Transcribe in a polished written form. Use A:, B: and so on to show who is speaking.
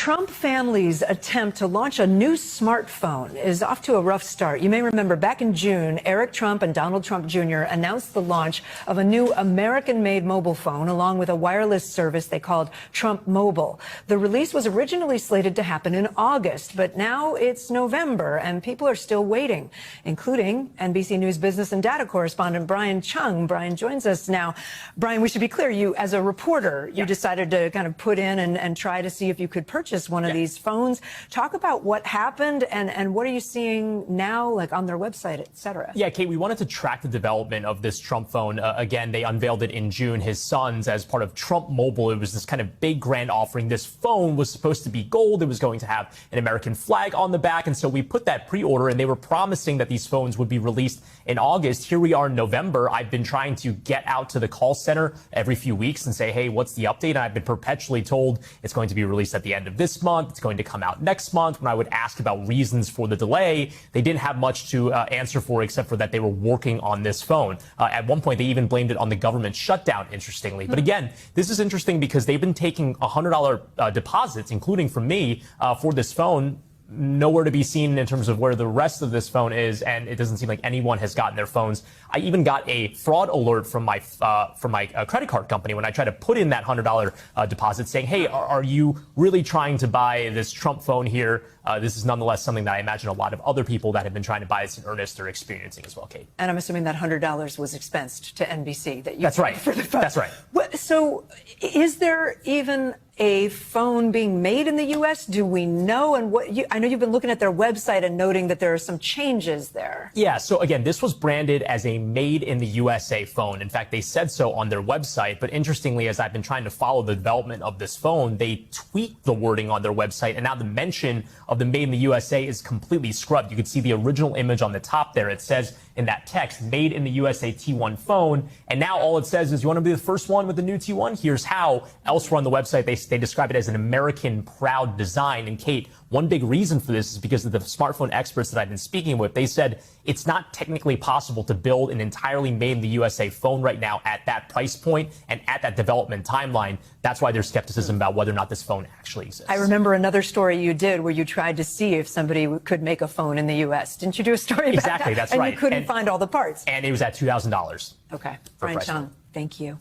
A: Trump family's attempt to launch a new smartphone is off to a rough start. You may remember back in June, Eric Trump and Donald Trump Jr. announced the launch of a new American-made mobile phone along with a wireless service they called Trump Mobile. The release was originally slated to happen in August, but now it's November and people are still waiting, including NBC News business and data correspondent Brian Chung. Brian joins us now. Brian, we should be clear, you as a reporter, you decided to kind of put in and try to see if you could purchase one of these phones. Talk about what happened and what are you seeing now, like on their website, et cetera.
B: Yeah, Kate, we wanted to track the development of this Trump phone. Again, they unveiled it in June, his son's, as part of Trump Mobile. It was this kind of big grand offering. This phone was supposed to be gold. It was going to have an American flag on the back. And so we put that pre-order and they were promising that these phones would be released in August. Here we are in November. I've been trying to get out to the call center every few weeks and say, hey, what's the update? And I've been perpetually told it's going to be released at the end of this month. It's going to come out next month. When I would ask about reasons for the delay, they didn't have much to answer for except for that they were working on this phone. At one point, they even blamed it on the government shutdown, interestingly. But again, this is interesting because they've been taking $100 deposits, including from me, for this phone. Nowhere to be seen in terms of where the rest of this phone is, and it doesn't seem like anyone has gotten their phones. I even got a fraud alert from my credit card company when I tried to put in that $100 deposit, saying, "Hey, are you really trying to buy this Trump phone here?" This is nonetheless something that I imagine a lot of other people that have been trying to buy this in earnest are experiencing as well, Kate.
A: And I'm assuming that $100 was expensed to NBC.
B: That's right.
A: For the phone.
B: That's right.
A: So, is there even a phone being made in the U.S.? Do we know? And I know you've been looking at their website and noting that there are some changes there.
B: Yeah. So again, this was branded as a made in the USA phone. In fact, they said so on their website. But interestingly, as I've been trying to follow the development of this phone, they tweaked the wording on their website. And now the mention of the made in the USA is completely scrubbed. You can see the original image on the top there. It says in that text, made in the USA T1 phone. And now all it says is, you want to be the first one with the new T1? Here's how. Elsewhere on the website, they describe it as an American proud design. And Kate, one big reason for this is because of the smartphone experts that I've been speaking with. They said it's not technically possible to build an entirely made in the USA phone right now at that price point and at that development timeline. That's why there's skepticism about whether or not this phone actually exists.
A: I remember another story you did where you tried to see if somebody could make a phone in the U.S. Didn't you do a story about
B: Exactly,
A: that?
B: that's right.
A: And you couldn't find all the parts.
B: And it was at $2,000.
A: Okay. Brian Chung, thank you.